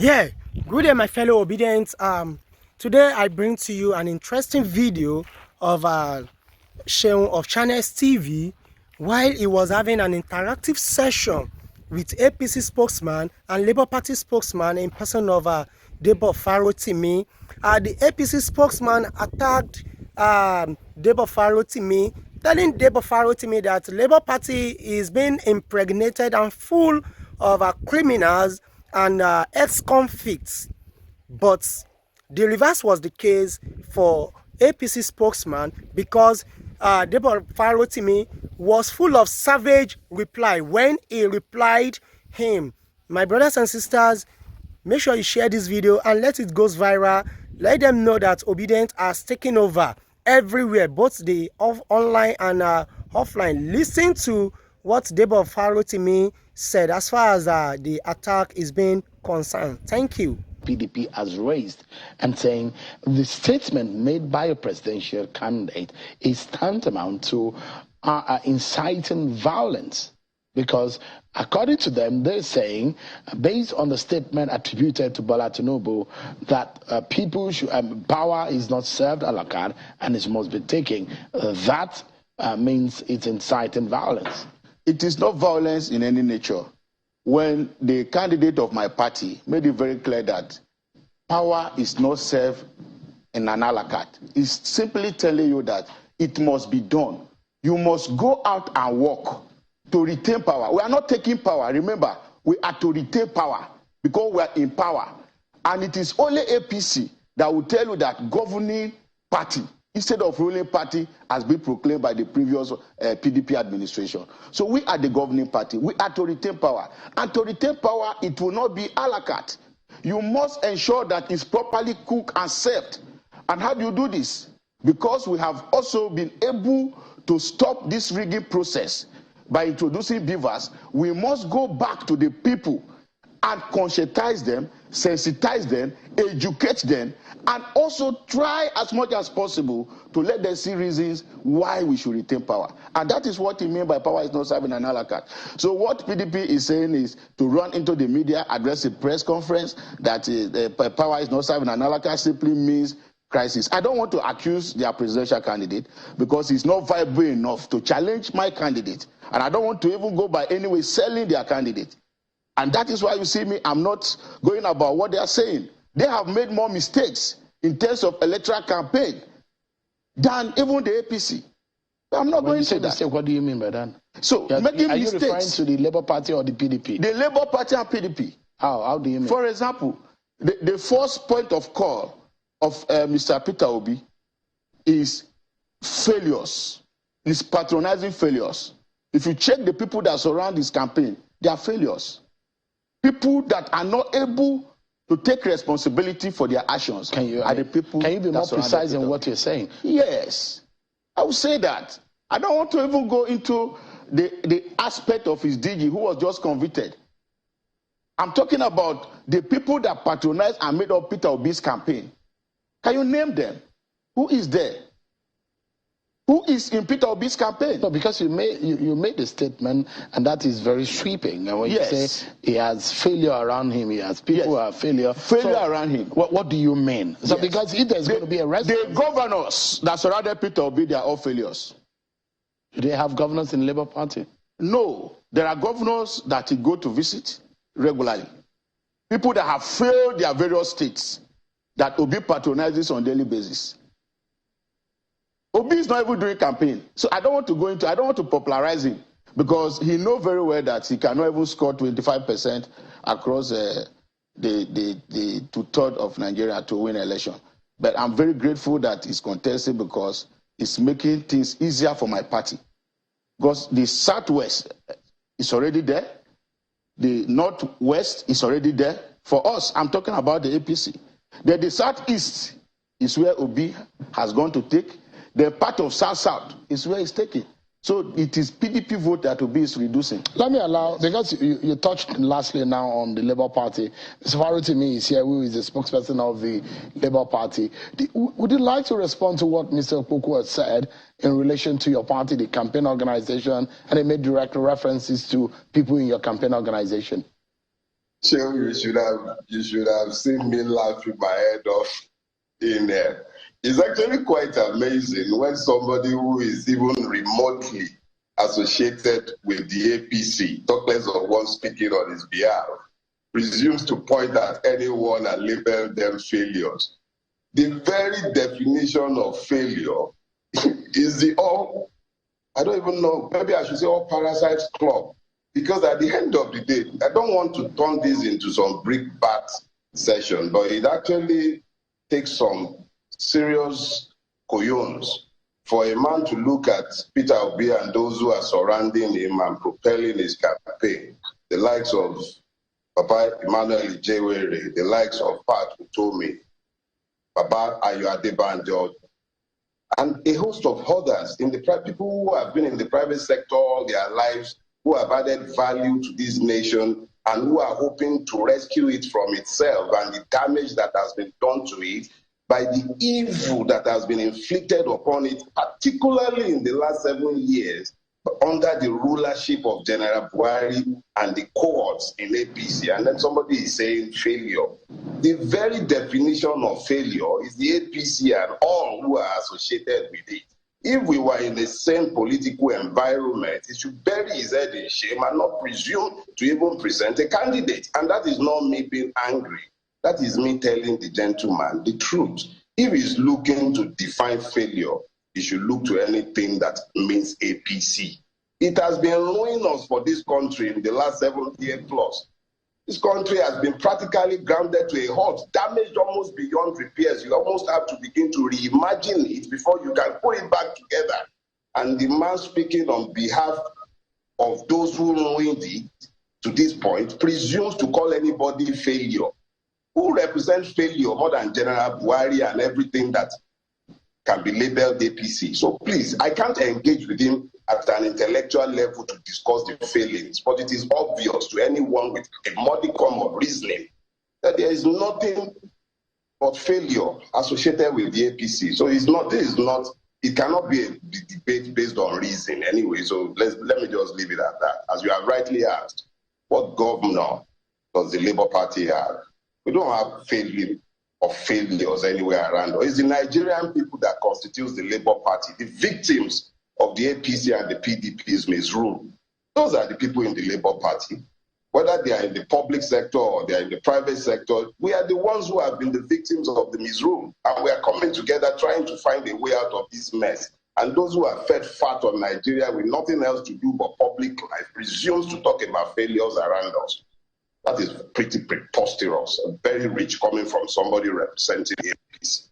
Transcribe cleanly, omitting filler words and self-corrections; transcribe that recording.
Yeah, good day, my fellow obedience. Today I bring to you an interesting video of Sheung of Channels TV while he was having an interactive session with APC spokesman and Labour Party spokesman in person of Debo Farotimi. The APC spokesman attacked Debo Farotimi, telling Debo Farotimi that Labour Party is being impregnated and full of criminals and ex-convicts. But the reverse was the case for APC spokesman, because Debo Farotimi was full of savage reply when he replied him. My brothers and sisters, make sure you share this video and let it go viral. Let them know that obedience has taken over everywhere, both the online and offline. Listen to what Debo Farotimi said as far as the attack is being concerned. Thank you. PDP has raised and saying the statement made by a presidential candidate is tantamount to inciting violence, because according to them, they're saying, based on the statement attributed to Bola Tinubu, that people should, power is not served a la carte and it must be taken. That means it's inciting violence. It is not violence in any nature. When the candidate of my party made it very clear that power is not served in an a la carte, it's simply telling you that it must be done. You must go out and work to retain power. We are not taking power. Remember, we are to retain power because we are in power. And it is only APC that will tell you that governing party instead of ruling party has been proclaimed by the previous PDP administration. So we are the governing party. We are to retain power. And to retain power, it will not be a la carte. You must ensure that it's properly cooked and served. And how do you do this? Because we have also been able to stop this rigging process by introducing beavers, we must go back to the people and conscientize them, sensitize them, educate them, and also try as much as possible to let them see reasons why we should retain power. And that is what he means by power is not serving an a la carte. So what PDP is saying is to run into the media, address a press conference that power is not serving an a la carte simply means crisis. I don't want to accuse their presidential candidate because he's not viable enough to challenge my candidate. And I don't want to even go by any way selling their candidate. And that is why you see me, I'm not going about what they are saying. They have made more mistakes in terms of electoral campaign than even the APC. I'm not going to that. Mistake, what do you mean by that? So, making are mistakes. You referring to the Labour Party or the PDP? The Labour Party and PDP. How do you mean? For example, the first point of call of Mr. Peter Obi is failures. It's patronizing failures. If you check the people that surround this campaign, they are failures. People that are not able to take responsibility for their actions are the people. Can you be more precise in what you're saying? Yes, I would say that. I don't want to even go into the aspect of his DG who was just convicted. I'm talking about the people that patronized and made up Peter Obi's campaign. Can you name them? Who is there? Who is in Peter Obi's campaign? No, because you made the statement, and that is very sweeping. And when you say he has failure around him, he has people who are failure around him. What do you mean? So because if there's going to be a rest, the governors that surrounded Peter Obi, they are all failures. Do they have governors in the Labour Party? No, there are governors that he go to visit regularly. People that have failed their various states that Obi patronizes on a daily basis. Obi is not even doing campaign. So I don't want to popularize him because he knows very well that he cannot even score 25% across the two-thirds of Nigeria to win an election. But I'm very grateful that he's contesting because it's making things easier for my party. Because the Southwest is already there. The Northwest is already there. For us, I'm talking about the APC. Then the Southeast is where Obi has gone to take. The part of South is where it's taking. So it is PDP vote that Obi is reducing. Let me allow, because you touched lastly now on the Labour Party. Mr. Farotimi is here, who is the spokesperson of the Labour Party. Would you like to respond to what Mr. Okoko has said in relation to your party, the campaign organization, and he made direct references to people in your campaign organization? Sure, you should have seen me laughing my head off in there. It's actually quite amazing when somebody who is even remotely associated with the APC, talk less of one speaking on his behalf, presumes to point at anyone and label them failures. The very definition of failure is the all, I don't even know, maybe I should say all parasites club. Because at the end of the day, I don't want to turn this into some brickbat session, but it actually takes some serious cojones for a man to look at Peter Obi and those who are surrounding him and propelling his campaign, the likes of Papa Emmanuel Ijewere, the likes of Pat Utomi, Baba Ayo Adebanjo, and a host of others in the people who have been in the private sector all their lives, who have added value to this nation and who are hoping to rescue it from itself and the damage that has been done to it by the evil that has been inflicted upon it, particularly in the last 7 years, under the rulership of General Buhari and the cohorts in APC. And then somebody is saying failure. The very definition of failure is the APC and all who are associated with it. If we were in the same political environment, he should bury his head in shame and not presume to even present a candidate. And that is not me being angry. That is me telling the gentleman the truth. If he's looking to define failure, he should look to anything that means APC. It has been ruining us for this country in the last 7 years plus. This country has been practically grounded to a halt, damaged almost beyond repairs. You almost have to begin to reimagine it before you can put it back together. And the man speaking on behalf of those who ruined it to this point presumes to call anybody failure. Who represents failure more than General Buhari and everything that can be labeled APC? So please, I can't engage with him at an intellectual level to discuss the failings, but it is obvious to anyone with a modicum of reasoning that there is nothing but failure associated with the APC. So it cannot be a debate based on reason anyway. So let me just leave it at that. As you have rightly asked, what governor does the Labour Party have? We don't have failure or failures anywhere around. It's the Nigerian people that constitutes the Labour Party, the victims of the APC and the PDP's misrule. Those are the people in the Labour Party. Whether they are in the public sector or they are in the private sector, we are the ones who have been the victims of the misrule. And we are coming together trying to find a way out of this mess. And those who are fed fat on Nigeria with nothing else to do but public life presumes to talk about failures around us. That is pretty preposterous and very rich coming from somebody representing the APC.